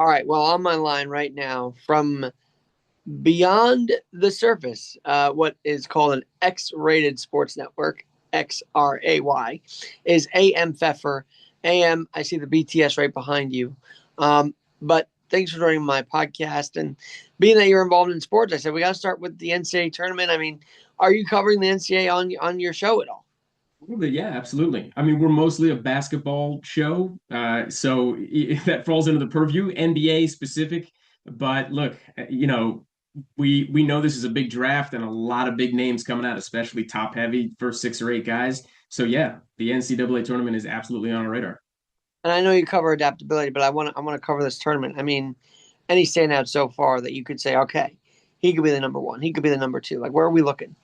All right. Well, on my line right now from Beyond the Surface, what is called an X-rated sports network, XRAY, is AM Pfeffer. AM, I see the BTS right behind you. But thanks for joining my podcast. And being that you're involved in sports, I said we got to start with the NCAA tournament. I mean, are you covering the NCAA on your show at all? Yeah, absolutely. I mean, we're mostly a basketball show, so that falls into the purview, NBA specific. But look, we know this is a big draft and a lot of big names coming out, especially top heavy, first six or eight guys. So yeah, the NCAA tournament is absolutely on our radar. And I know you cover adaptability, but I want to cover this tournament. I mean, any standout so far that you could say, okay, he could be the number one, he could be the number two. Like, where are we looking?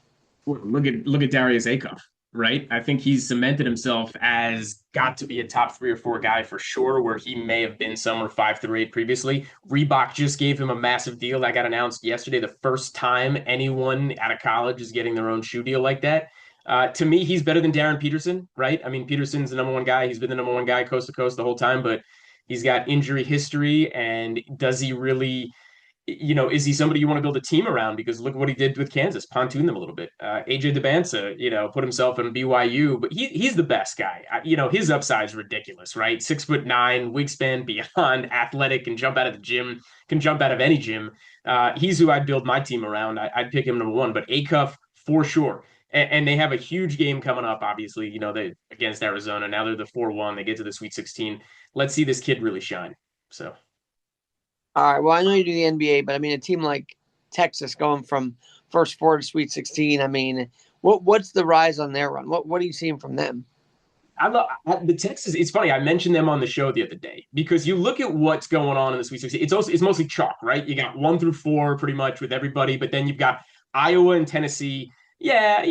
Look at Darius Acuff, right? I think he's cemented himself as got to be a top three or four guy for sure, where he may have been somewhere five through eight previously. Reebok just gave him a massive deal that got announced yesterday. The first time anyone out of college is getting their own shoe deal like that. To me, he's better than Darren Peterson, right? I mean, Peterson's the number one guy. He's been the number one guy coast to coast the whole time, but he's got injury history. And does he really is he somebody you want to build a team around? Because look at what he did with Kansas, pontoon them a little bit. AJ DeBansa, put himself in BYU, but he's the best guy. His upside is ridiculous, right? 6'9", wingspan beyond, athletic, can jump out of the gym, can jump out of any gym. He's who I'd build my team around. I'd pick him number one, but Acuff for sure. And they have a huge game coming up, obviously, they against Arizona. Now they're the 4-1. They get to the Sweet 16. Let's see this kid really shine. So All right. Well, I know you do the NBA, but I mean, a team like Texas going from first four to Sweet 16. I mean, what's the rise on their run? What are you seeing from them? I love the Texas. It's funny. I mentioned them on the show the other day because you look at what's going on in the Sweet 16. It's mostly chalk, right? You got 1 through 4 pretty much with everybody, but then you've got Iowa and Tennessee. Yeah,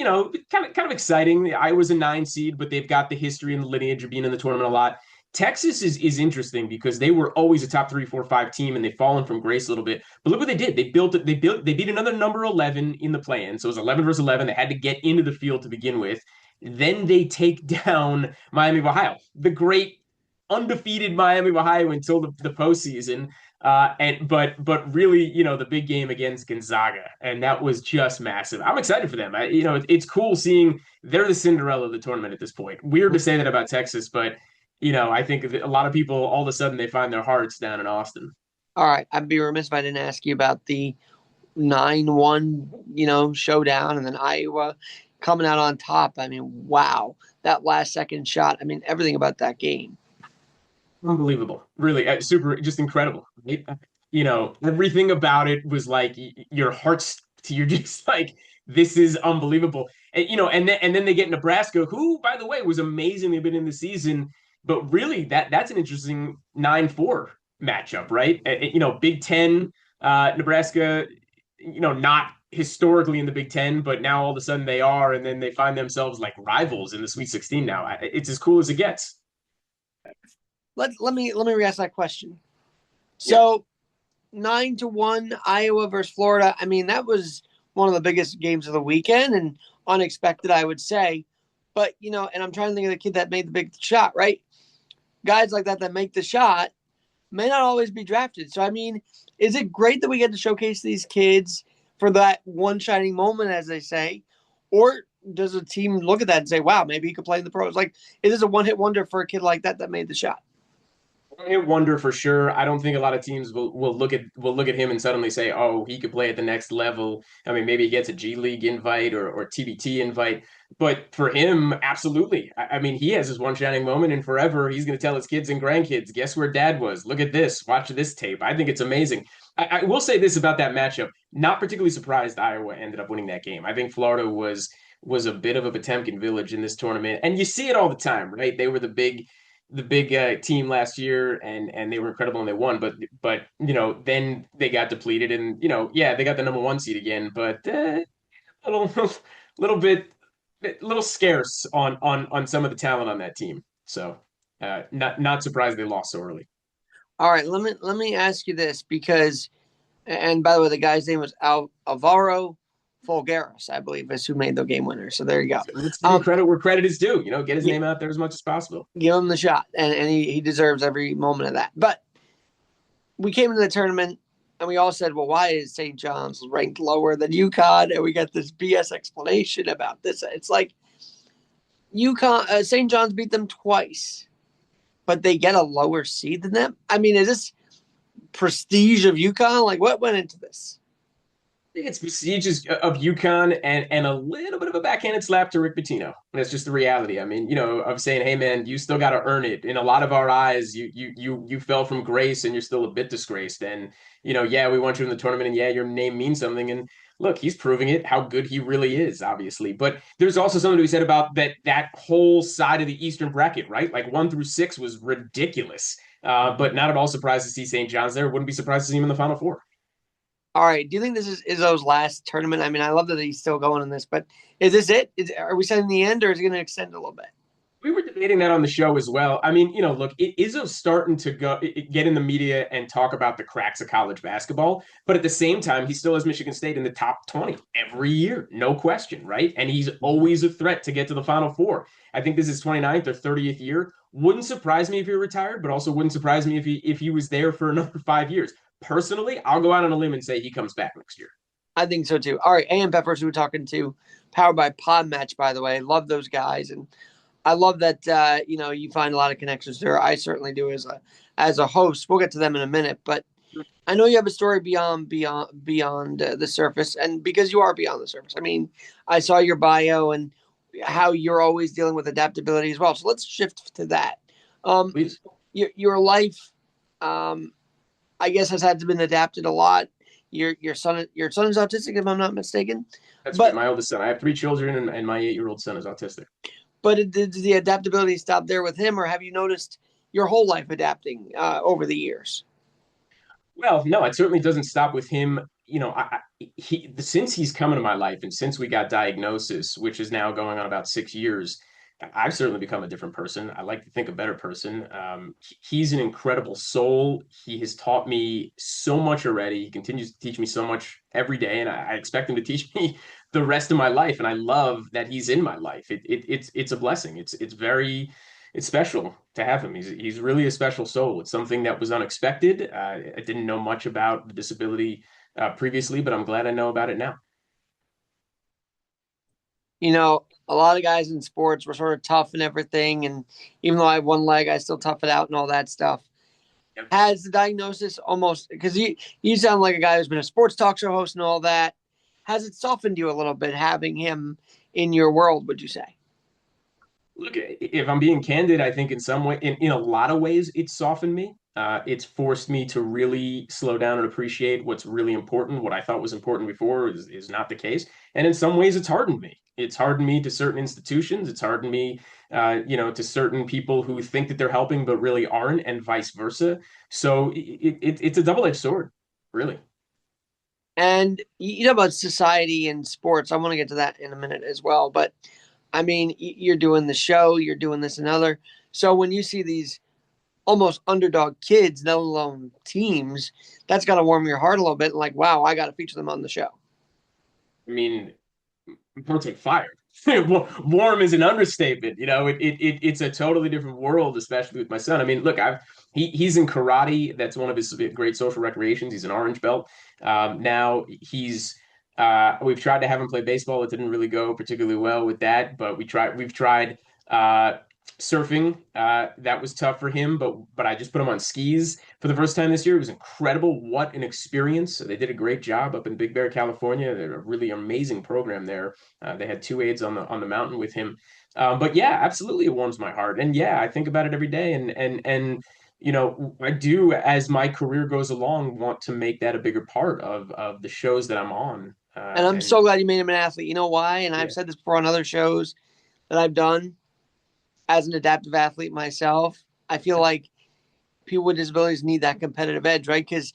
kind of exciting. Iowa's a 9 seed, but they've got the history and the lineage of being in the tournament a lot. Texas is interesting because they were always a top 3, 4, 5 team, and they've fallen from grace a little bit. But look what they did. They beat another number 11 in the play-in. So it was 11 versus 11. They had to get into the field to begin with. Then they take down Miami of Ohio, the great undefeated Miami of Ohio until the postseason. But really, the big game against Gonzaga, and that was just massive. I'm excited for them. It's cool seeing they're the Cinderella of the tournament at this point. Weird to say that about Texas, but I think a lot of people all of a sudden they find their hearts down in Austin. All right. I'd be remiss if I didn't ask you about the 9-1, showdown, and then Iowa coming out on top. I mean, wow. That last second shot. I mean, everything about that game. Unbelievable, really, super, just incredible. Right? Everything about it was like your heart's. You're just like, this is unbelievable. And then they get Nebraska, who, by the way, was amazingly been in the season. But really, that's an interesting 9-4 matchup, right? Big Ten, Nebraska, not historically in the Big Ten, but now all of a sudden they are, and then they find themselves like rivals in the Sweet 16 now. It's as cool as it gets. Let me re-ask that question. Yeah. So 9-1 Iowa versus Florida. I mean, that was one of the biggest games of the weekend and unexpected, I would say. But and I'm trying to think of the kid that made the big shot, right? Guys like that make the shot may not always be drafted. So I mean, is it great that we get to showcase these kids for that one shining moment, as they say, or does a team look at that and say, "Wow, maybe he could play in the pros"? Like, it is a one-hit wonder for a kid like that made the shot. Hit wonder for sure. I don't think a lot of teams will look at him and suddenly say, "Oh, he could play at the next level." I mean, maybe he gets a G League invite or TBT invite, but for him, absolutely. I mean, he has his one shining moment, and forever he's going to tell his kids and grandkids, "Guess where Dad was? Look at this. Watch this tape." I think it's amazing. I will say this about that matchup: not particularly surprised Iowa ended up winning that game. I think Florida was a bit of a Potemkin village in this tournament, and you see it all the time, right? They were the big team last year, and they were incredible and they won. But then they got depleted, and yeah, they got the number 1 seed again, but little little bit little scarce on some of the talent on that team. So not surprised they lost so early. All right, let me ask you this because, and by the way, the guy's name was Alvaro Folgueras, I believe, is who made the game winner. So there you go. Let's give him credit where credit is due. Get his name out there as much as possible. Give him the shot, and he deserves every moment of that. But we came into the tournament and we all said, well, why is St. John's ranked lower than UConn? And we got this BS explanation about this. It's like UConn, St. John's beat them twice, but they get a lower seed than them. I mean, is this prestige of UConn? Like, what went into this? Think it's prestigious of UConn and a little bit of a backhanded slap to Rick Pitino. That's just the reality. I mean, of saying, hey man, you still got to earn it. In a lot of our eyes, you fell from grace and you're still a bit disgraced. And yeah, we want you in the tournament, and yeah, your name means something. And look, he's proving it how good he really is, obviously. But there's also something to be said about that whole side of the Eastern bracket, right? Like 1 through 6 was ridiculous. But not at all surprised to see St. John's there. Wouldn't be surprised to see him in the Final Four. All right. Do you think this is Izzo's last tournament? I mean, I love that he's still going in this, but is this it? Are we setting the end, or is it going to extend a little bit? We were debating that on the show as well. I mean, look, Izzo's starting to get in the media and talk about the cracks of college basketball, but at the same time, he still has Michigan State in the top 20 every year, no question, right? And he's always a threat to get to the Final Four. I think this is 29th or 30th year. Wouldn't surprise me if he retired, but also wouldn't surprise me if he was there for another 5 years. Personally, I'll go out on a limb and say he comes back next year. I think so too. All right. AM Peppers, who we're talking to, powered by Podmatch, by the way. Love those guys. And I love that you find a lot of connections there. I certainly do as a host. We'll get to them in a minute, but I know you have a story beyond the surface, and because you are beyond the surface. I mean, I saw your bio and how you're always dealing with adaptability as well. So let's shift to that. Um, Please. your life, um, I guess, has had to been adapted a lot. Your son is autistic, if I'm not mistaken. That's right. But My oldest son. I have 3 children, and my 8-year-old son is autistic. did the adaptability stop there with him, or have you noticed your whole life adapting over the years? Well, no, it certainly doesn't stop with him. Since he's come into my life and since we got diagnosis, which is now going on about 6 years, I've certainly become a different person. I like to think a better person. He's an incredible soul. He has taught me so much already. He continues to teach me so much every day, and I expect him to teach me the rest of my life. And I love that he's in my life. It's a blessing. It's special to have him. He's really a special soul. It's something that was unexpected. I didn't know much about the disability previously, but I'm glad I know about it now. A lot of guys in sports were sort of tough and everything. And even though I have one leg, I still tough it out and all that stuff. Yep. Has the diagnosis almost, because you sound like a guy who's been a sports talk show host and all that. Has it softened you a little bit having him in your world, would you say? Look, if I'm being candid, I think in some way, in a lot of ways, it's softened me. It's forced me to really slow down and appreciate what's really important. What I thought was important before is not the case. And in some ways, it's hardened me. It's hardened me to certain institutions. It's hardened me, to certain people who think that they're helping but really aren't, and vice versa. So it's a double-edged sword, really. And you know about society and sports. I want to get to that in a minute as well. But I mean, you're doing the show, you're doing this and other. So when you see these almost underdog kids, let alone teams, that's got to warm your heart a little bit. Like, wow, I got to feature them on the show. I mean, don't take fire. Warm is an understatement. It's a totally different world, especially with my son. I mean, look, he's in karate. That's one of his great social recreations. He's an orange belt. Now we've tried to have him play baseball. It didn't really go particularly well with that, but we've tried surfing. That was tough for him, but I just put him on skis for the first time this year. It was incredible. What an experience. They did a great job up in Big Bear, California. They're a really amazing program there. They had two aides on the mountain with him. But yeah, absolutely, it warms my heart. And yeah, I think about it every day. And I do, as my career goes along, want to make that a bigger part of the shows that I'm on. And I'm And so glad you made him an athlete. You know why? And I've yeah, said this before on other shows that I've done as an adaptive athlete myself. I feel like people with disabilities need that competitive edge, right? Because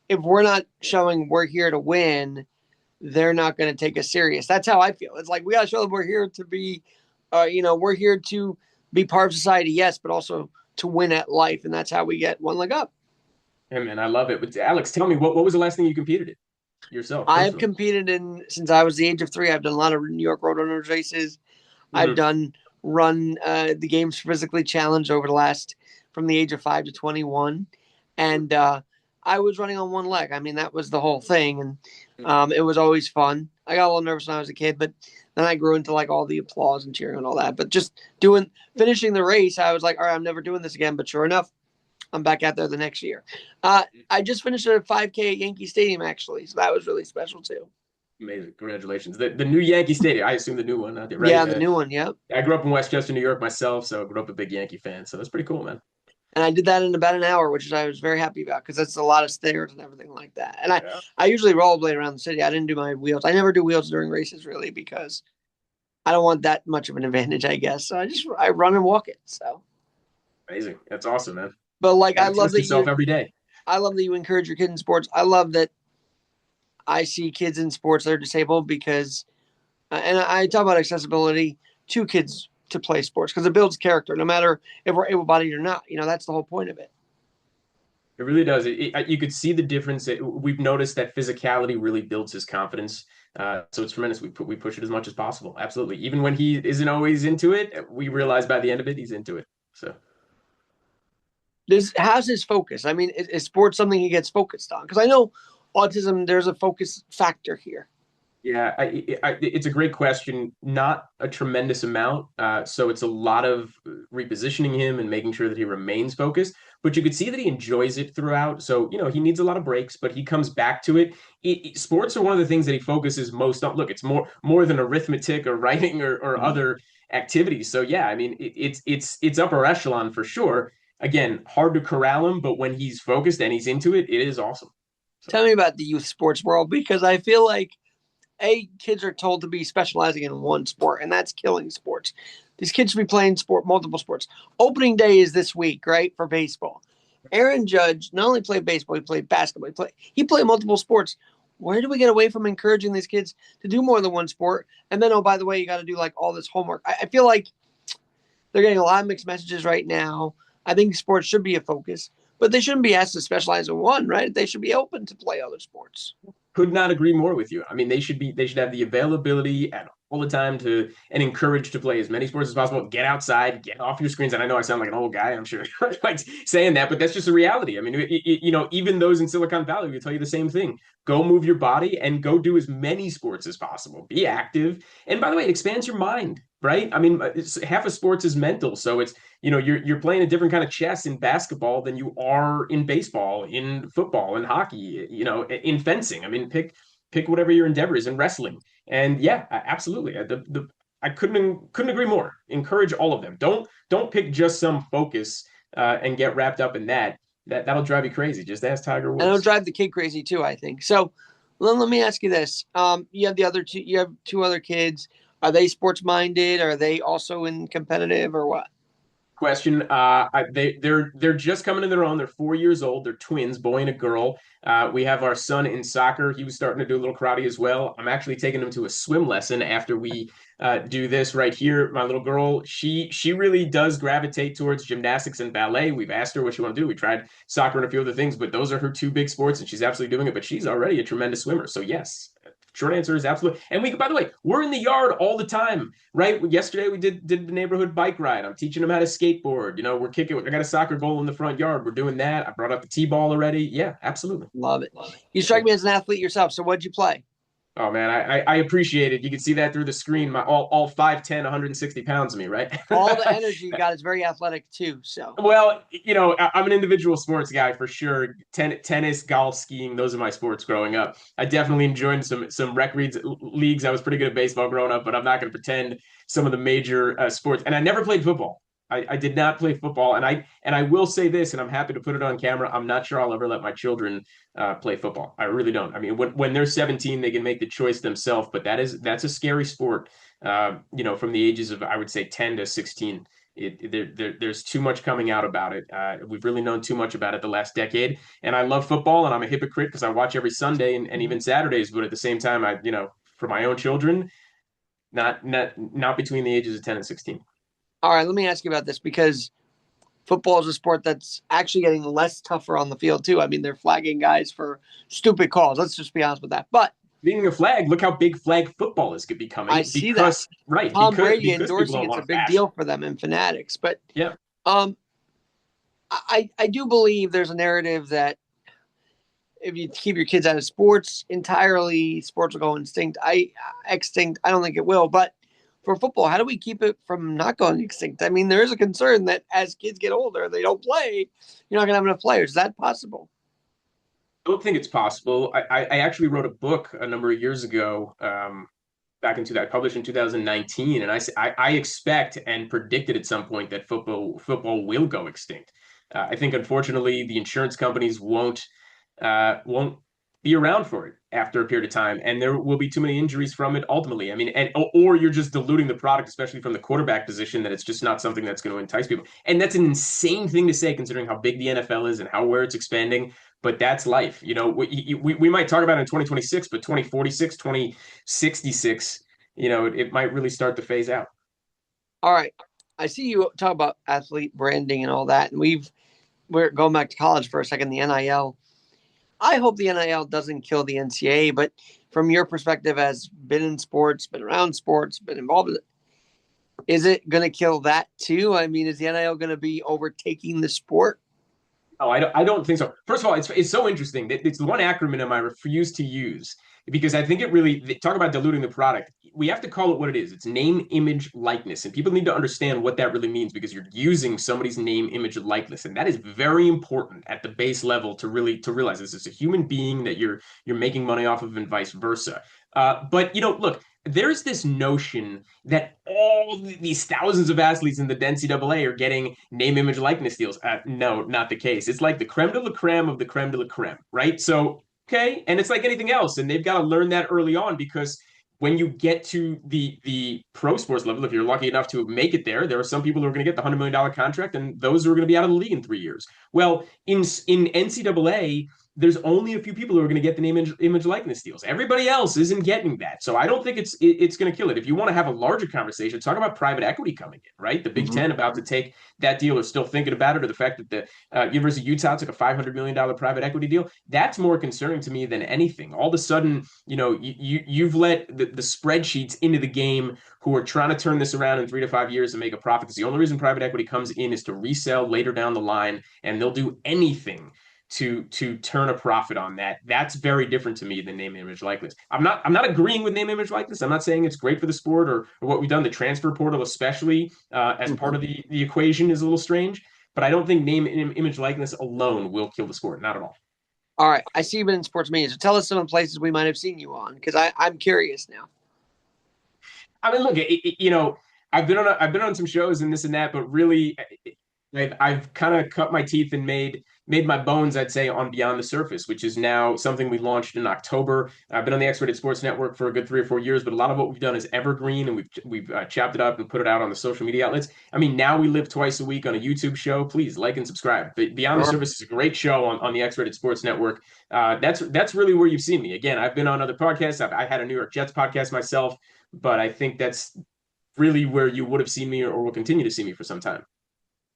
if we're not showing we're here to win, they're not going to take us serious. That's how I feel. It's like we got to show them we're here to be, we're here to be part of society, yes, but also to win at life. And that's how we get one leg up. hey, man, I love it. But Alex, tell me, what was the last thing you competed in yourself I have personally? competed in since I was the age of 3. I've done a lot of New York Roadrunners races. I've Hmm. done run the games physically challenged over the last from the age of 5 to 21, and I was running on one leg. I mean, that was the whole thing, and it was always fun. I got a little nervous when I was a kid, but then I grew into like all the applause and cheering and all that. But just finishing the race, I was like, all right, I'm never doing this again. But sure enough, I'm back out there the next year. I just finished a 5K at Yankee Stadium actually, so that was really special too. Amazing. Congratulations. The new Yankee Stadium, I assume the new one, right? Yeah, the new one. Yep. I grew up in Westchester, New York myself, so I grew up a big Yankee fan. So that's pretty cool, man. And I did that in about an hour, which I was very happy about because that's a lot of stairs and everything like that. And I, Yeah. I usually rollerblade around the city. I didn't do my wheels. I never do wheels during races really because I don't want that much of an advantage, I guess. So I run and walk it. So, Amazing. That's awesome, man. but like Got to test yourself every day. I love that you encourage your kids in sports. I love that I see kids in sports that are disabled because, and I talk about accessibility to kids to play sports because it builds character, no matter if we're able-bodied or not. That's the whole point of it. It really does. You could see the difference. We've noticed that physicality really builds his confidence. So it's tremendous. We push it as much as possible. Absolutely. Even when he isn't always into it, we realize by the end of it, he's into it. So How's his focus? I mean, is sports something he gets focused on? Because I know autism, there's a focus factor here. yeah, it's a great question. Not a tremendous amount. So it's a lot of repositioning him and making sure that he remains focused. But you could see that he enjoys it throughout. So, he needs a lot of breaks, but he comes back to it. Sports are one of the things that he focuses most on. Look, it's more than arithmetic or writing or other activities. So yeah, I mean, it's upper echelon for sure. Again, hard to corral him, but when he's focused and he's into it, it is awesome. So. Tell me about the youth sports world because I feel like kids are told to be specializing in one sport, and that's killing sports. These kids should be playing multiple sports. Opening day is this week, right, for baseball. Aaron Judge not only played baseball, he played basketball. He played multiple sports. Where do we get away from encouraging these kids to do more than one sport? And then, oh, by the way, you got to do like all this homework. I feel like they're getting a lot of mixed messages right now. I think sports should be a focus, but they shouldn't be asked to specialize in one, right? They should be open to play other sports. Could not agree more with you. I mean, they should have the availability at all the time to and encourage to play as many sports as possible. Get outside, get off your screens. And I know I sound like an old guy, I'm sure, like saying that, but that's just a reality. I mean, even those in Silicon Valley will tell you the same thing. Go move your body and go do as many sports as possible. Be active. And by the way, it expands your mind, right? I mean, half of sports is mental. So it's, you're playing a different kind of chess in basketball than you are in baseball, in football, in hockey, in fencing. I mean, pick whatever your endeavor is in wrestling. And yeah, absolutely. I couldn't agree more. Encourage all of them. Don't pick just some focus and get wrapped up in that. That'll drive you crazy. Just ask Tiger And it'll Woods. drive the kid crazy too, I think. So let me ask you this. You have you have two other kids. Are they sports minded? Are they also in competitive or what? Question. They're just coming to their own. They're 4 years old. They're twins, boy and a girl. We have our son in soccer. He was starting to do a little karate as well. I'm actually taking him to a swim lesson after we do this right here. My little girl, she really does gravitate towards gymnastics and ballet. We've asked her what she want to do. We tried soccer and a few other things, but those are her two big sports, and she's absolutely doing it. But she's already a tremendous swimmer. So yes, short answer is absolutely. And by the way, we're in the yard all the time, right? Yesterday we did the neighborhood bike ride. I'm teaching them how to skateboard. We're kicking. I got a soccer goal in the front yard. We're doing that. I brought up the t-ball already. Yeah, absolutely. Love it. You strike me as an athlete yourself. So what'd you play? Oh man, I appreciate it. You can see that through the screen. My all 5'10", 160 pounds of me, right? All the energy you got is very athletic too. So Well, I'm an individual sports guy for sure. Tennis, golf, skiing, those are my sports growing up. I definitely enjoyed some rec leagues. I was pretty good at baseball growing up, but I'm not going to pretend some of the major sports. And I never played football. I did not play football, and I will say this, and I'm happy to put it on camera. I'm not sure I'll ever let my children play football. I really don't. I mean, when they're 17, they can make the choice themselves, but that's a scary sport. From the ages of I would say 10 to 16. There's too much coming out about it. We've really known too much about it the last decade. And I love football, and I'm a hypocrite because I watch every Sunday and even Saturdays. But at the same time, for my own children, not between the ages of 10 and 16. all right, let me ask you about this because football is a sport that's actually getting less tougher on the field too. I mean, they're flagging guys for stupid calls. Let's just be honest with that. But Being a flag, look how big flag football is I becoming see that because right Tom Brady because people endorsing don't it's want a to big fashion. deal for them in fanatics. But Yeah. um, I do believe there's a narrative that if you keep your kids out of sports entirely, sports will go extinct. I don't think it will, but for football, how do we keep it from not going extinct? I mean, there is a concern that as kids get older, they don't play. You're not going to have enough players. Is that possible? Don't think it's possible. I actually wrote a book a number of years ago, back into that, published in 2019, and I expect and predicted at some point that football will go extinct. I think unfortunately the insurance companies won't be around for it after a period of time, and there will be too many injuries from it ultimately. I mean, or you're just diluting the product, especially from the quarterback position, that it's just not something that's going to entice people. And that's an insane thing to say considering how big the NFL is and how where it's expanding. But that's life. We might talk about it in 2026, but 2046, 2066, it might really start to phase out. All right. I see you talk about athlete branding and all that, and we're going back to college for a second. The NIL. I hope the NIL doesn't kill the NCAA, but from your perspective, as been in sports, been around sports, been involved in it, is it going to kill that too? I mean, is the NIL going to be overtaking the sport? Oh, I don't think so. First of all, it's so interesting. It's the one acronym I refuse to use because I think it really talk about diluting the product. We have to call it what it is. It's name, image, likeness, and people need to understand what that really means because you're using somebody's name, image, and likeness, and that is very important at the base level to realize this is a human being that you're making money off of, and vice versa. But look, there's this notion that all these thousands of athletes in the NCAA are getting name, image, likeness deals. No, not the case. It's like the creme de la creme of the creme de la creme, right? So, okay, and it's like anything else, and they've got to learn that early on because when you get to the pro sports level, if you're lucky enough to make it there are some people who are going to get the $100 million contract, and those who are going to be out of the league in 3 years. Well, in NCAA, there's only a few people who are going to get the name, image likeness deals. Everybody else isn't getting that. So I don't think it's going to kill it. If you want to have a larger conversation, talk about private equity coming in, right? The Big Mm-hmm. Ten about to take that deal or still thinking about it, or the fact that the University of Utah took a $500 million private equity deal. That's more concerning to me than anything. All of a sudden, you've let the spreadsheets into the game who are trying to turn this around in 3 to 5 years and make a profit. Because the only reason private equity comes in is to resell later down the line, and they'll do anything to turn a profit on that. That's very different to me than name, image, likeness. I'm not agreeing with name, image, likeness. I'm not saying it's great for the sport or what we've done. The transfer portal, especially as part Mm-hmm. of the equation, is a little strange. But I don't think name, image, likeness alone will kill the sport. Not at all. All right. I see you've been in sports media. So tell us some of the places we might have seen you on because I'm curious now. I mean, look, I've been on some shows and this and that, but really, I've kind of cut my teeth and made my bones, I'd say, on Beyond the Surface, which is now something we launched in October. I've been on the X-Rated Sports Network for a good 3 or 4 years, but a lot of what we've done is evergreen, and we've chopped it up and put it out on the social media outlets. I mean, now we live twice a week on a YouTube show. Please like and subscribe. But Beyond the Sure. Surface is a great show on the X-Rated Sports Network. That's really where you've seen me. Again, I've been on other podcasts. I had a New York Jets podcast myself, but I think that's really where you would have seen me or will continue to see me for some time.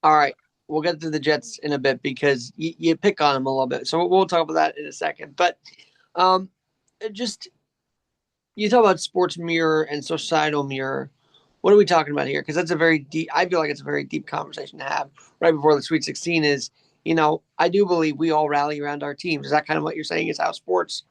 All right. We'll get to the Jets in a bit because you pick on them a little bit. So we'll talk about that in a second. But um, just you talk about sports mirror and societal mirror. What are we talking about here? Because that's a very deep. I feel like it's a very deep conversation to have right before the Sweet 16 is. I do believe we all rally around our teams. Is that kind of what you're saying? Is how sports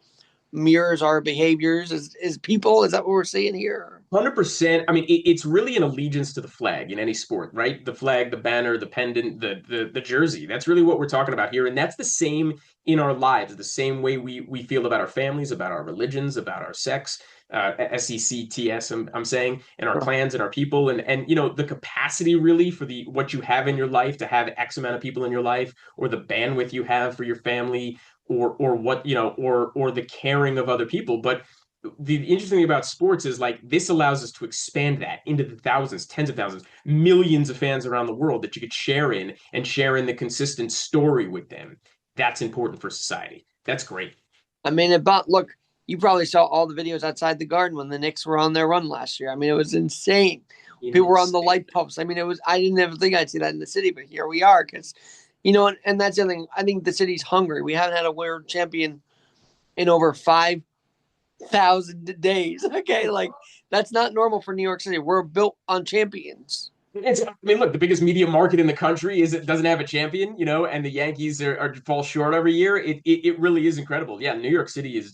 mirrors our behaviors as people? Is that what we're seeing here? 100%. I mean, it's really an allegiance to the flag in any sport, right? The flag, the banner, the pendant, the jersey. That's really what we're talking about here. And that's the same in our lives, the same way we feel about our families, about our religions, about our sex, SECTS, I'm saying, and our Sure. clans and our people. And the capacity really for the what you have in your life to have X amount of people in your life, or the bandwidth you have for your family, or what, or the caring of other people. But the interesting thing about sports is like this allows us to expand that into the thousands, tens of thousands, millions of fans around the world that you could share in and share in the consistent story with them. That's important for society. That's great. I mean, about look, you probably saw all the videos outside the Garden when the Knicks were on their run last year. I mean, it was insane. People were on the Insane. light posts. I mean, it was. I didn't ever think I'd see that in the city, but here we are. Because, and that's the other thing. I think the city's hungry. We haven't had a world champion in over 5,000 days. Okay, like that's not normal for New York City. We're built on champions. I mean, look, the biggest media market in the country is it doesn't have a champion, and the Yankees are fall short every year. It really is incredible. Yeah, New York City is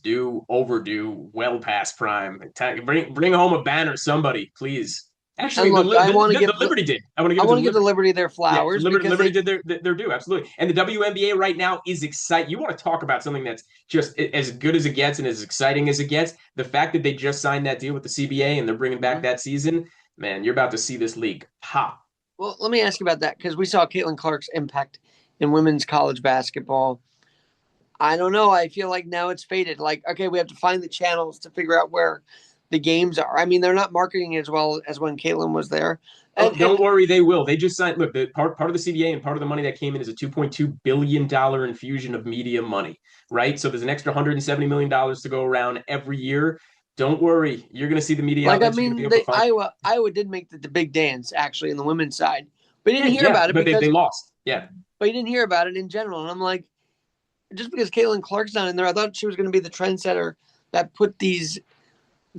overdue, well past prime. Bring home a banner, somebody, please. Actually, And the look, I want to the give the Liberty did. I want to I give it to want the to give the Liberty. Liberty their Yeah, flowers because Liberty they did their due, absolutely. And the WNBA right now is exciting. You want to talk about something that's just as good as it gets and as exciting as it gets. The fact that they just signed that deal with the CBA and they're bringing back Mhm. that season, man, you're about to see this league pop. Well, let me ask you about that because we saw Caitlin Clark's impact in women's college basketball. I don't know. I feel like now it's faded. Like, okay, we have to find the channels to figure out where the games are. I mean, they're not marketing as well as when Caitlin was there. Oh, And don't worry, they will. They just signed. Look, the part of the CBA and part of the money that came in is a $2.2 billion infusion of media money, right? So there's an extra $170 million to go around every year. Don't worry, you're going to see the media like, I outlets. You're going to be mean, able to the find. Iowa did make the big dance actually in the women's side, but you didn't hear Yeah, about it but they because, lost. Yeah, but you didn't hear about it in general. And I'm like, just because Caitlin Clark's not in there, I thought she was going to be the trendsetter that put the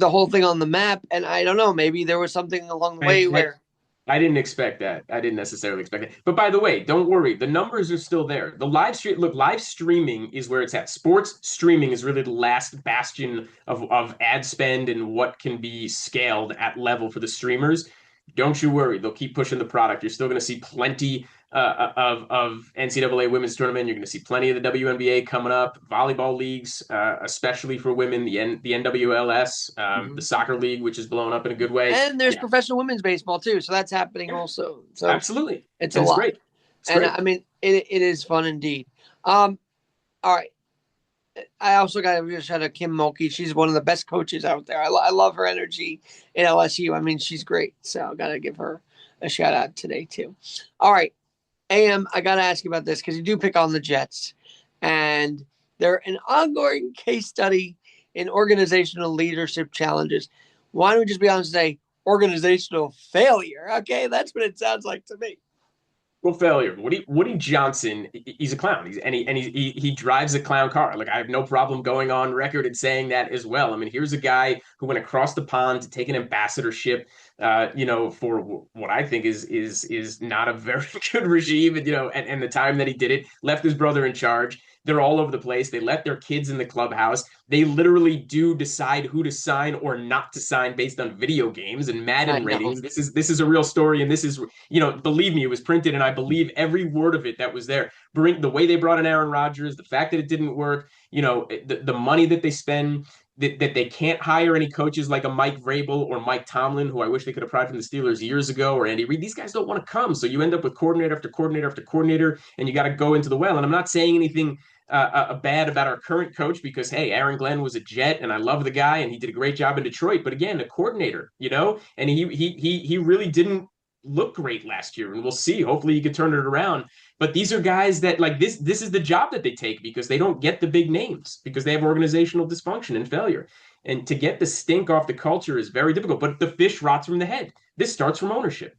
whole thing on the map. And I don't know, maybe there was something along the I, way I where I didn't expect that. I didn't necessarily expect that. But by the way, don't worry. The numbers are still there. The live stream, look, live streaming is where it's at. Sports streaming is really the last bastion of ad spend and what can be scaled at level for the streamers. Don't you worry. They'll keep pushing the product. You're still going to see plenty of NCAA women's tournament. You're going to see plenty of the WNBA coming up. Volleyball leagues, especially for women, the NWLS, the Mhm. soccer league, which is blowing up in a good way. and there's Yeah, professional women's baseball too, so that's happening also. So absolutely. it's a And it's lot, great. It's and great. I mean it is fun indeed. Um, all right. I also got to give a shout out Kim Mulkey. She's one of the best coaches out there. I love her energy in LSU. I mean, she's great. So I got to give her a shout out today too. All right, I got to ask you about this because you do pick on the Jets, and they're an ongoing case study in organizational leadership challenges. Why don't we just be honest and say organizational failure? Okay, that's what it sounds like to me. Well, failure. Woody Johnson, he's a clown. He drives a clown car. Like I have no problem going on record and saying that as well. I mean, here's a guy who went across the pond to take an ambassadorship, for what I think is not a very good regime, and the time that he did it, left his brother in charge. They're all over the place. They let their kids in the clubhouse. They literally do decide who to sign or not to sign based on video games and I Madden know. ratings. This is a real story, and this is believe me, it was printed, and I believe every word of it that was there. Bring the way they brought in Aaron Rodgers, the fact that it didn't work, the money that they spend, that they can't hire any coaches like a Mike Vrabel or Mike Tomlin, who I wish they could have tried from the Steelers years ago, or Andy Reid. These guys don't want to come, so you end up with coordinator after coordinator after coordinator, and you got to go into the well. And I'm not saying anything bad about our current coach because hey, Aaron Glenn was a Jet, and I love the guy, and he did a great job in Detroit. But again, a coordinator, and he really didn't look great last year, and we'll see. Hopefully, he could turn it around. But these are guys that like this. This is the job that they take because they don't get the big names because they have organizational dysfunction and failure. And to get the stink off the culture is very difficult. But the fish rots from the head. This starts from ownership.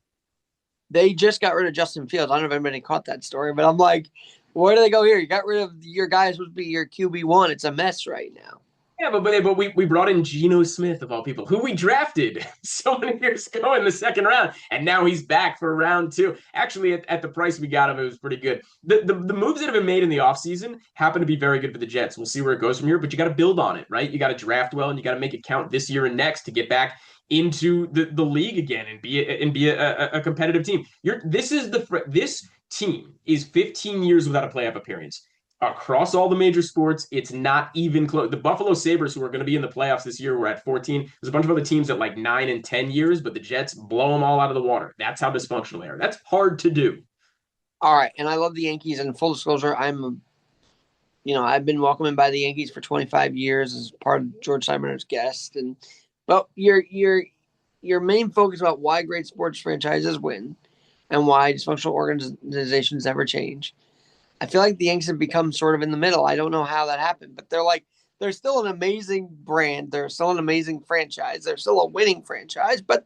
They just got rid of Justin Fields. I don't know if anybody caught that story, but I'm like, where do they go here? You got rid of your guys supposed to be your QB1. It's a mess right now. Yeah, but we brought in Geno Smith of all people, who we drafted so many years ago in the second round, and now he's back for round two. Actually, at the price we got him, it was pretty good. The moves that have been made in the offseason happen to be very good for the Jets. We'll see where it goes from here, but you got to build on it, right? You got to draft well, and you got to make it count this year and next to get back into the league again and be a competitive team. This team is 15 years without a playoff appearance across all the major sports. It's not even close. The Buffalo Sabres, who are going to be in the playoffs this year, were at 14. There's a bunch of other teams at like 9 and 10 years, but the Jets blow them all out of the water. That's how dysfunctional they are. That's hard to do. All right, and I love the Yankees. And full disclosure, I've been welcomed by the Yankees for 25 years as part of George Steinbrenner's guest. And but your main focus about why great sports franchises win and why dysfunctional organizations never change. I feel like the Yankees have become sort of in the middle. I don't know how that happened, but they're still an amazing brand. They're still an amazing franchise. They're still a winning franchise, but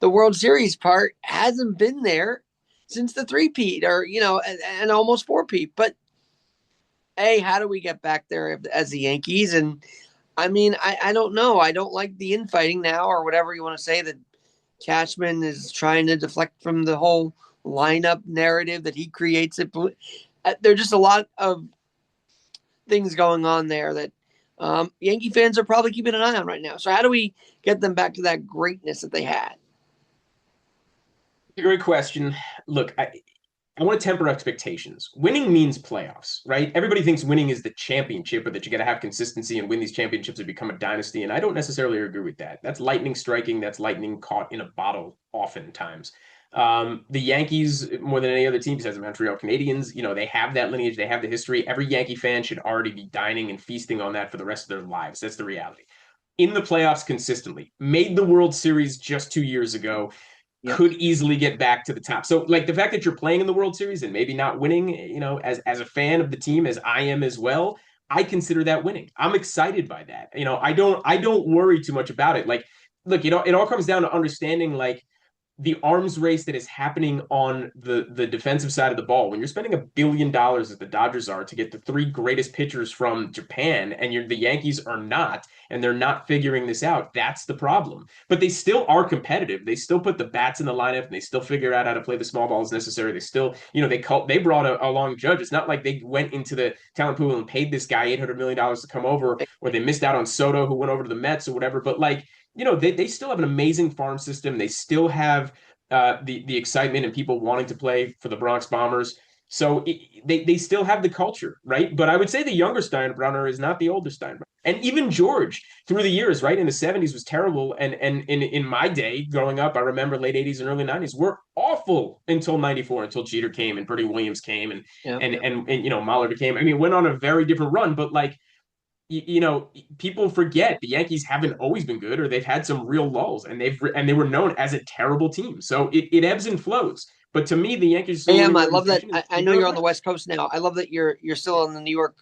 the World Series part hasn't been there since the three-peat or, and almost four-peat. But A, how do we get back there as the Yankees? And I mean, I don't know. I don't like the infighting now or whatever you want to say that Cashman is trying to deflect from the whole lineup narrative that he creates. There's just a lot of things going on there that Yankee fans are probably keeping an eye on right now. So how do we get them back to that greatness that they had? Great question. Look, I want to temper expectations. Winning means playoffs, right? Everybody thinks winning is the championship, or that you got to have consistency and win these championships to become a dynasty. And I don't necessarily agree with that. That's lightning striking. That's lightning caught in a bottle, oftentimes. The Yankees, more than any other team besides the Montreal Canadiens, they have that lineage, they have the history. Every Yankee fan should already be dining and feasting on that for the rest of their lives. That's the reality. In the playoffs consistently, made the World Series just 2 years ago, Yep. could easily get back to the top. So like the fact that you're playing in the World Series and maybe not winning, as a fan of the team as I am as well, I consider that winning. I'm excited by that. I don't worry too much about it. Like, look, it all comes down to understanding like the arms race that is happening on the defensive side of the ball. When you're spending $1 billion as the Dodgers are to get the three greatest pitchers from Japan, and the Yankees are not, and they're not figuring this out, that's the problem. But they still are competitive. They still put the bats in the lineup, and they still figure out how to play the small ball as necessary. They still, they brought a long Judge. It's not like they went into the talent pool and paid this guy $800 million to come over, or they missed out on Soto who went over to the Mets or whatever. But like, they still have an amazing farm system. They still have the excitement and people wanting to play for the Bronx Bombers. So they still have the culture, right? But I would say the younger Steinbrenner is not the older Steinbrenner. And even George through the years, right? In the 70s was terrible. And in my day growing up, I remember late 80s and early 90s were awful until 94, until Jeter came and Bertie Williams came and Yep. and and, and Mahler became. I mean, it went on a very different run, but like people forget the Yankees haven't always been good, or they've had some real lulls, and they were known as a terrible team. So it ebbs and flows. But to me, the Yankees are still Am. winning I love that. organization, and I they know do it you're on the right. West Coast now. I love that you're still on the New York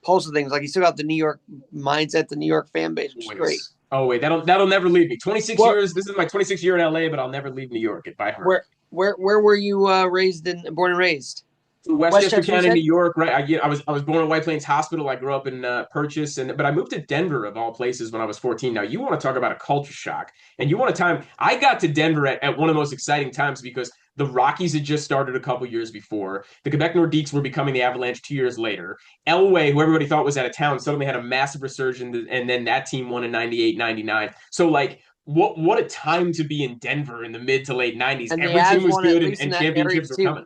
pulse of things. Like you still got the New York mindset, the New York fan base, which is great. Always. Oh wait, that'll never leave me. 26 What years. This is my 26th year in LA, but I'll never leave New York by heart. where were you raised and born and raised? Westchester Westchester, you County, said. New York, right? I was born in White Plains Hospital. I grew up in Purchase, but I moved to Denver of all places when I was 14. Now you want to talk about a culture shock, and you want a time. I got to Denver at one of the most exciting times because the Rockies had just started a couple years before. The Quebec Nordiques were becoming the Avalanche 2 years later. Elway, who everybody thought was out of town, suddenly had a massive resurgence, and then that team won in 98, 99. So like. What a time to be in Denver in the mid to late 90s. And the Every team Avs was won at good, least in and that area championships were too. coming.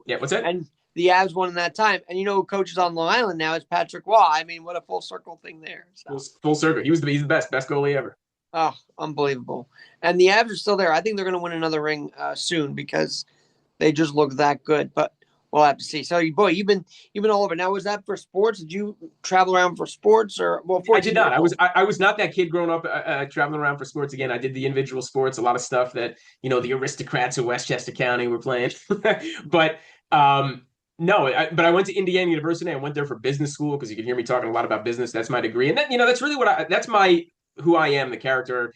Yeah, what's that? And the Avs won in that time. And you know who coaches on Long Island now is Patrick Waugh. I mean, what a full circle thing there. So, Full circle. He's the best goalie ever. oh, unbelievable. And the Avs are still there. I think they're going to win another ring soon because they just look that good. But we'll have to see. So, boy, you've been all over. Now, was that for sports? Did you travel around for sports or I did 14 not. years old? I was not that kid growing up traveling around for sports. Again, I did the individual sports, a lot of stuff that the aristocrats of Westchester County were playing. But no, but I went to Indiana University. I went there for business school because you can hear me talking a lot about business. That's my degree, and that's really that's my who I am, the character.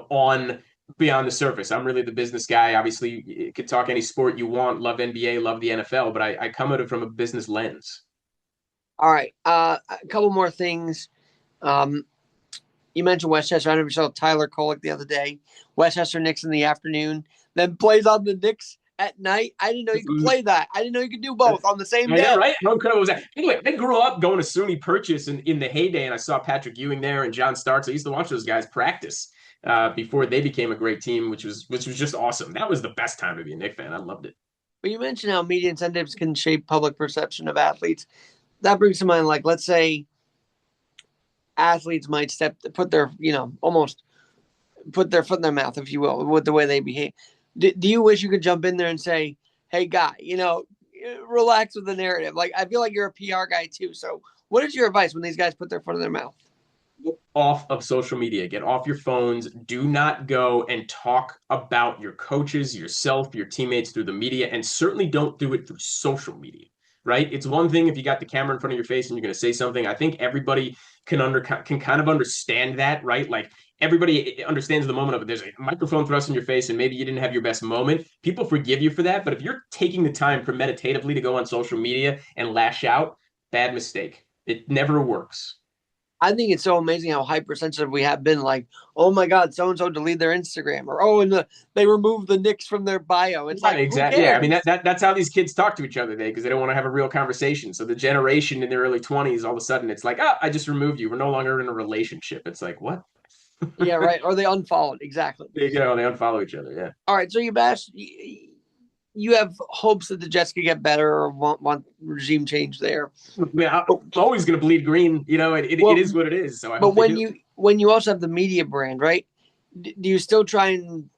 On beyond the surface, I'm really the business guy. Obviously, you could talk any sport you want. Love NBA, love the NFL, but I come at it from a business lens. All right. A couple more things. Um, you mentioned Westchester. I never saw Tyler Kolek the other day. Westchester Knicks in the afternoon, then plays on the Knicks at night. I didn't know you could play that. I didn't know you could do both on the same I know, day. right? How incredible was that? Anyway, I grew up going to SUNY Purchase in the heyday, and I saw Patrick Ewing there and John Starks. I used to watch those guys practice before they became a great team, which was just awesome. That was the best time to be a Knicks fan. I loved it. But you mentioned how media incentives can shape public perception of athletes. That brings to mind, like, let's say athletes might put their, almost put their foot in their mouth, if you will, with the way they behave. Do you wish you could jump in there and say, hey, guy, relax with the narrative? Like, I feel like you're a PR guy too. So, what is your advice when these guys put their foot in their mouth? Get off of social media. Get off your phones. Do not go and talk about your coaches, yourself, your teammates through the media, and certainly don't do it through social media. Right? It's one thing if you got the camera in front of your face and you're going to say something. I think everybody can kind of understand that, right? Like everybody understands the moment of it. There's a microphone thrust in your face, and maybe you didn't have your best moment. People forgive you for that, but if you're taking the time premeditatively to go on social media and lash out, bad mistake. It never works. I think it's so amazing how hypersensitive we have been. Like, oh my God, so and so deleted their Instagram, or oh, and they removed the Knicks from their bio. It's Right, like, who exactly. Yeah, I mean cares? that's how these kids talk to each other today because they don't want to have a real conversation. So the generation in their early 20s, all of a sudden, it's like, oh, I just removed you. We're no longer in a relationship. It's like, what? Yeah, right. Or they unfollowed. Exactly. They unfollow each other. Yeah. All right. So you have hopes that the Jets could get better or want regime change there. Yeah, But, I'm always going to bleed green. It well, is what it is. So I but hope they do. when you also have the media brand, right? Do you still try and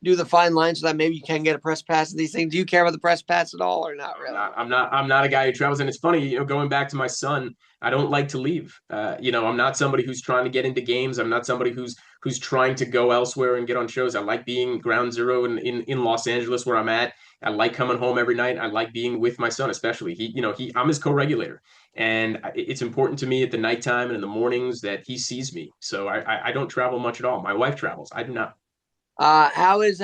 do the fine line so that maybe you can get a press pass of these things? Do you care about the press pass at all, or not I'm really? not. I'm not. I'm not a guy who travels. And it's funny, going back to my son, I don't like to leave. I'm not somebody who's trying to get into games. I'm not somebody who's trying to go elsewhere and get on shows. I like being ground zero in Los Angeles where I'm at. I like coming home every night. I like being with my son, especially. I'm his co-regulator, and it's important to me at the nighttime and in the mornings that he sees me. So I don't travel much at all. My wife travels. I do not. How is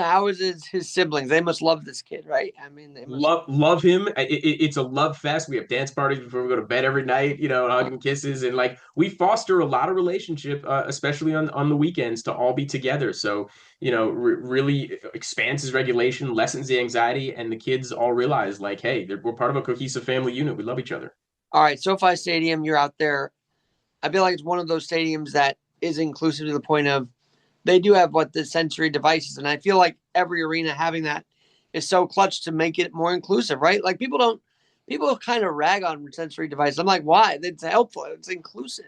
his siblings? They must love this kid, right? I mean, they must. Love him. It's a love fest. We have dance parties before we go to bed every night. Hugging kisses, and like we foster a lot of relationship, especially on the weekends, to all be together. So really expands his regulation, lessens the anxiety, and the kids all realize like, hey, we're part of a cohesive family unit. We love each other. All right, SoFi Stadium, you're out there. I feel like it's one of those stadiums that is inclusive to the point of they do have what the sensory devices, and I feel like every arena having that is so clutch to make it more inclusive, right? Like people kind of rag on sensory devices. I'm like, why? It's helpful. It's inclusive.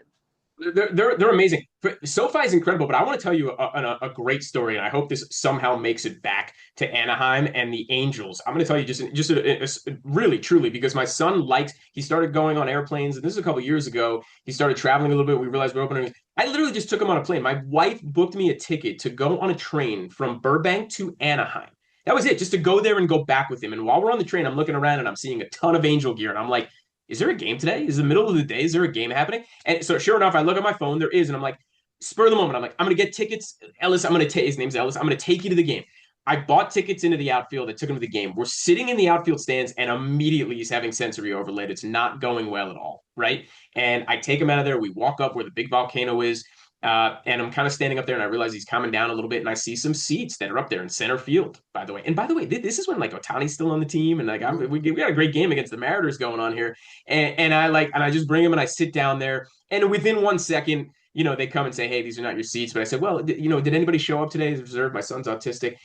They're amazing. SoFi is incredible, but I want to tell you a great story, and I hope this somehow makes it back to Anaheim and the Angels. I'm going to tell you really truly because my son likes. He started going on airplanes, and this is a couple years ago. He started traveling a little bit. We realized we're opening. I literally just took him on a plane. My wife booked me a ticket to go on a train from Burbank to Anaheim. That was it, just to go there and go back with him. And while we're on the train, I'm looking around and I'm seeing a ton of Angel gear, and I'm like, is there a game today? Is it the middle of the day? Is there a game happening? And so sure enough, I look at my phone, there is, and I'm like, spur of the moment, I'm like, I'm gonna get tickets. Ellis, I'm gonna take his name's Ellis. I'm gonna take you to the game. I bought tickets into the outfield. I took him to the game. We're sitting in the outfield stands, and immediately he's having sensory overload. It's not going well at all, right? And I take him out of there. We walk up where the big volcano is. And I'm kind of standing up there and I realize he's coming down a little bit and I see some seats that are up there in center field, by the way. And by the way, this is when like Otani's still on the team and like Mm-hmm. we got a great game against the Mariners going on here. And I just bring him and I sit down there. And within 1 second, they come and say, hey, these are not your seats. But I said, well, did anybody show up today? Reserved. My son's autistic.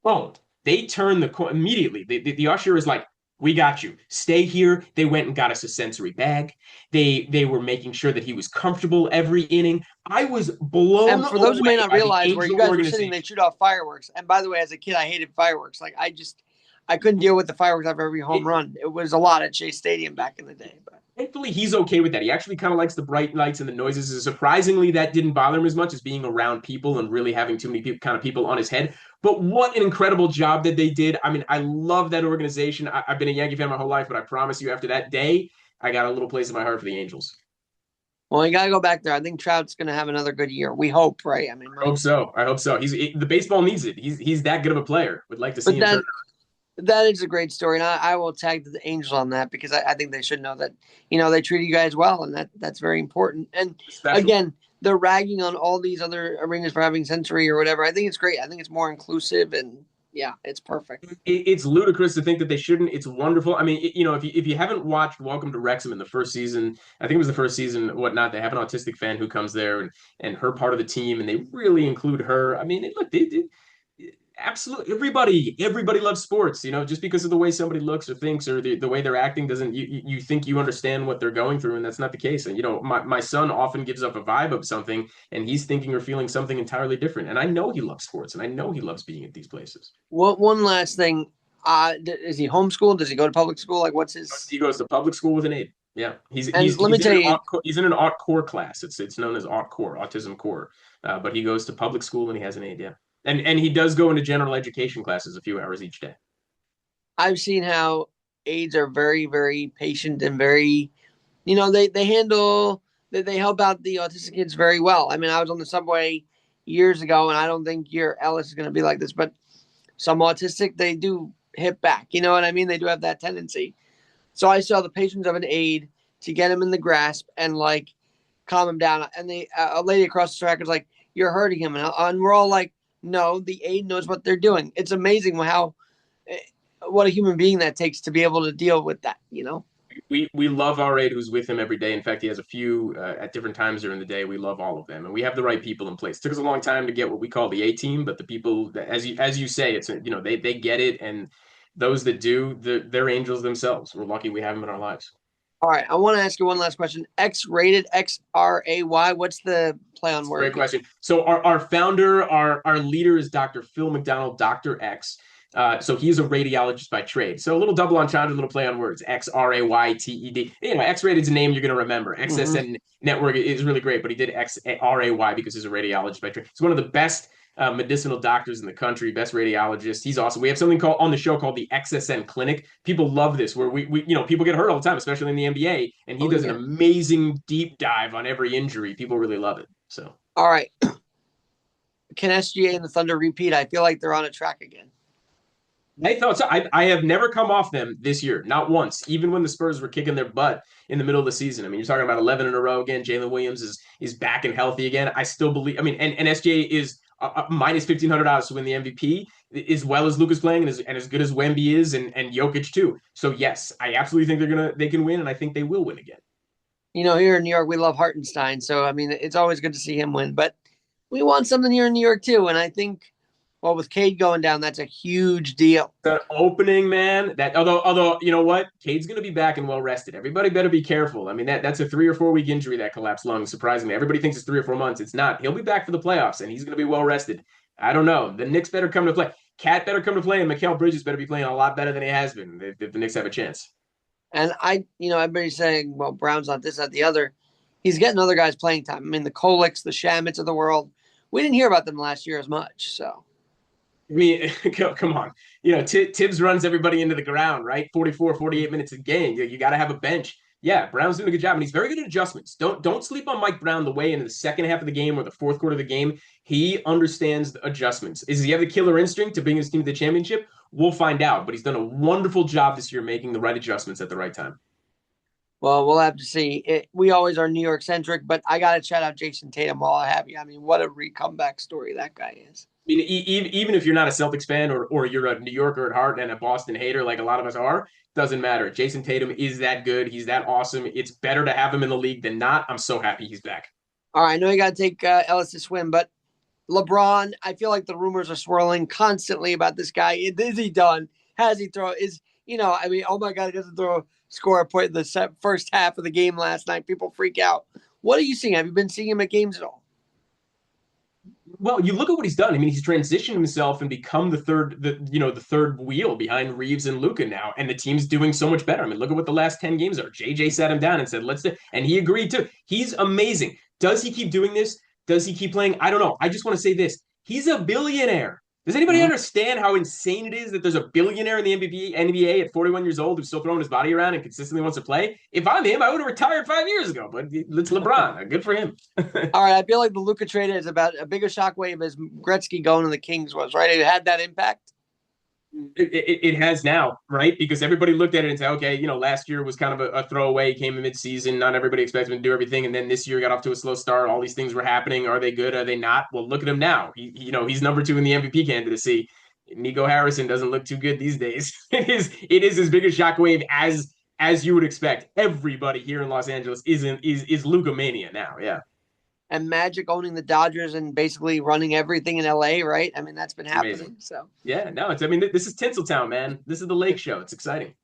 Phoned. They turn immediately. The usher is like, we got you. Stay here. They went and got us a sensory bag. They were making sure that he was comfortable every inning. I was blown And for those who may away not by the realize, where you Angel guys were sitting, they organization. shoot off fireworks. And by the way, as a kid, I hated fireworks. Like I couldn't deal with the fireworks after every home It, run. It was a lot at Shea Stadium back in the day. But Thankfully, he's okay with that. He actually kind of likes the bright lights and the noises. And surprisingly, that didn't bother him as much as being around people and really having too many people on his head. But what an incredible job that they did. I mean, I love that organization. I've been a Yankee fan my whole life, but I promise you, after that day, I got a little place in my heart for the Angels. well, you got to go back there. I think Trout's going to have another good year. We hope, right? I mean, I hope so. I hope so. The baseball needs it. He's that good of a player. Would like to see but him turn. that is a great story, and I will tag the Angels on that because I think they should know that they treated you guys well, and that's very important. And Special. again, they're ragging on all these other arenas for having sensory or whatever. I think it's great. I think it's more inclusive, and yeah, it's perfect. It's ludicrous to think that they shouldn't. It's wonderful. I mean, if you haven't watched Welcome to Wrexham in the first season, I think it was the first season, whatnot. They have an autistic fan who comes there and her part of the team, and they really include her. I mean, look, they absolutely everybody loves sports. Just because of the way somebody looks or thinks or the way they're acting doesn't you think you understand what they're going through, and that's not the case. And my son often gives up a vibe of something, and he's thinking or feeling something entirely different. And I know he loves sports, and I know he loves being at these places. What one last thing? Is he homeschooled? Does he go to public school? Like, what's his? He goes to public school with an aide. Yeah, And let me tell you, he's in an AUT core class. It's known as AUT core, autism core. But he goes to public school and he has an aide. Yeah, and he does go into general education classes a few hours each day. I've seen how aides are very, very patient and very, they handle they help out the autistic kids very well. I mean, I was on the subway years ago, and I don't think your Ellis is going to be like this, but some autistic they do hit back. You know what I mean? They do have that tendency. So I saw the patience of an aide to get him in the grasp and like calm him down. And the a lady across the track is like, "You're hurting him," and we're all like, "No, the aide knows what they're doing." It's amazing how eh, what a human being that takes to be able to deal with that. You know. We love our aide who's with him every day. In fact, he has a few at different times during the day. We love all of them, and we have the right people in place. It took us a long time to get what we call the A team, but the people, as you say, it's they get it, and those that do, they're angels themselves. We're lucky we have them in our lives. All right, I want to ask you one last question. X rated XRAY. What's the play on Great word here? question. So our founder, our leader is Dr. Phil McDonald, Dr. X. So he's a radiologist by trade. So a little double entendre, a little play on words. XRAYTED. Anyway, X-rated is a name you're going to remember. Mm-hmm. XSN Network is really great, but he did XRAY because he's a radiologist by trade. He's one of the best medicinal doctors in the country, best radiologist. He's awesome. We have something called on the show called the XSN Clinic. People love this, where we people get hurt all the time, especially in the NBA, and he Oh does an yeah. amazing deep dive on every injury. People really love it. So. All right. Can SGA and the Thunder repeat? I feel like they're on a track again. I thought so. I have never come off them this year, not once. Even when the Spurs were kicking their butt in the middle of the season. I mean, you're talking about 11 in a row again. Jalen Williams is back and healthy again. I still believe. I mean, and SGA is minus $1,500 to win the MVP, as well as Luka's playing, and as good as Wemby is, and Jokic too. So yes, I absolutely think they can win, and I think they will win again. You know, here in New York, we love Hartenstein, so I mean, it's always good to see him win. But we want something here in New York too, and I think, well, with Cade going down, that's a huge deal. The opening, man. That although you know what, Cade's gonna be back and well rested. Everybody better be careful. I mean that's a 3 or 4 week injury, that collapsed lung. Surprisingly, everybody thinks it's 3 or 4 months. It's not. He'll be back for the playoffs and he's gonna be well rested. I don't know. The Knicks better come to play. Cat better come to play, and Mikal Bridges better be playing a lot better than he has been if the Knicks have a chance. And everybody's saying, well, Brown's not this, not the other. He's getting other guys playing time. I mean, the Koliks, the Shamits of the world. We didn't hear about them last year as much. So, I mean, come on. Tibbs runs everybody into the ground, right? 44, 48 minutes a game. You got to have a bench. Yeah, Brown's doing a good job, and he's very good at adjustments. Don't sleep on Mike Brown the way into the second half of the game or the fourth quarter of the game. He understands the adjustments. Does he have the killer instinct to bring his team to the championship? We'll find out, but he's done a wonderful job this year making the right adjustments at the right time. well, we'll have to see. We always are New York centric, but I got to shout out Jason Tatum while I have you. I mean, what a comeback story that guy is. I mean, even if you're not a Celtics fan or you're a New Yorker at heart and a Boston hater like a lot of us are, doesn't matter. Jason Tatum is that good. He's that awesome. It's better to have him in the league than not. I'm so happy he's back. All right, I know you got to take Ellis to swim, but LeBron, I feel like the rumors are swirling constantly about this guy. Is he done? Has he throw? I mean, oh my God, he doesn't score a point in the first half of the game last night. People freak out. What are you seeing? Have you been seeing him at games at all? Well, you look at what he's done. I mean, he's transitioned himself and become the third wheel behind Reeves and Luka now, and the team's doing so much better. I mean, look at what the last 10 games are. JJ sat him down and said, "Let's do," and he agreed to. He's amazing. Does he keep doing this? Does he keep playing? I don't know. I just want to say this. He's a billionaire. Does anybody Mm-hmm. understand how insane it is that there's a billionaire in the NBA at 41 years old who's still throwing his body around and consistently wants to play? If I'm him, I would have retired 5 years ago, but it's LeBron. Good for him. All right, I feel like the Luka trade is about a bigger shockwave as Gretzky going to the Kings was, right? It had that impact. It has now, right? Because everybody looked at it and said, okay, last year was kind of a throwaway, came in mid-season. Not everybody expected him to do everything. And then this year got off to a slow start. All these things were happening. Are they good? Are they not? Well, look at him now. He's number 2 in the MVP candidacy. Nico Harrison doesn't look too good these days. It is as big a shockwave as you would expect. Everybody here in Los Angeles is Luka mania now. Yeah. And Magic owning the Dodgers and basically running everything in LA, right? I mean, that's been Amazing. happening. So Yeah, no, I mean, this is Tinseltown, man. This is the Lake Show. It's exciting.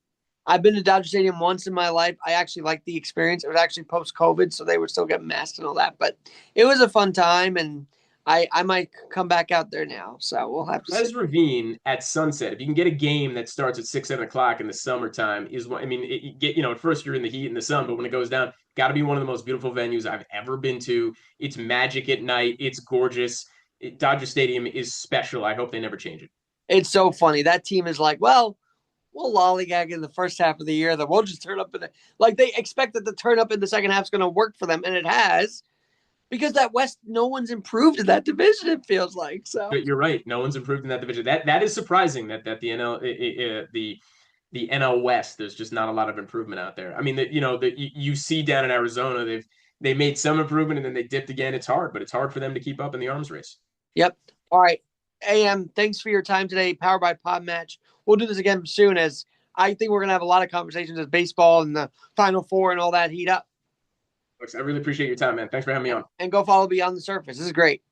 I've been to Dodger Stadium once in my life. I actually liked the experience. It was actually post COVID, so they were still getting masked and all that. But it was a fun time, and I might come back out there now. So we'll have to see. Res Ravine at sunset, if you can get a game that starts at 6, 7 o'clock in the summertime, is what I mean. You get, at first you're in the heat and the sun, but when it goes down, got to be one of the most beautiful venues I've ever been to. It's magic at night. It's gorgeous. Dodger Stadium is special. I hope they never change it. It's so funny. That team is like, well, we'll lollygag in the first half of the year, then we'll just turn up in the like they expect that the turn up in the second half is going to work for them, and it has because that West, no one's improved in that division. It feels like so. But you're right. No one's improved in that division. That is surprising that the NL the NL West, there's just not a lot of improvement out there. I mean, you see down in Arizona, they made some improvement and then they dipped again. It's hard, but it's hard for them to keep up in the arms race. Yep. All right. AM, thanks for your time today. Powered by Podmatch. We'll do this again soon, as I think we're going to have a lot of conversations as baseball and the Final Four and all that heat up. I really appreciate your time, man. Thanks for having me on. And go follow Beyond the Surface. This is great.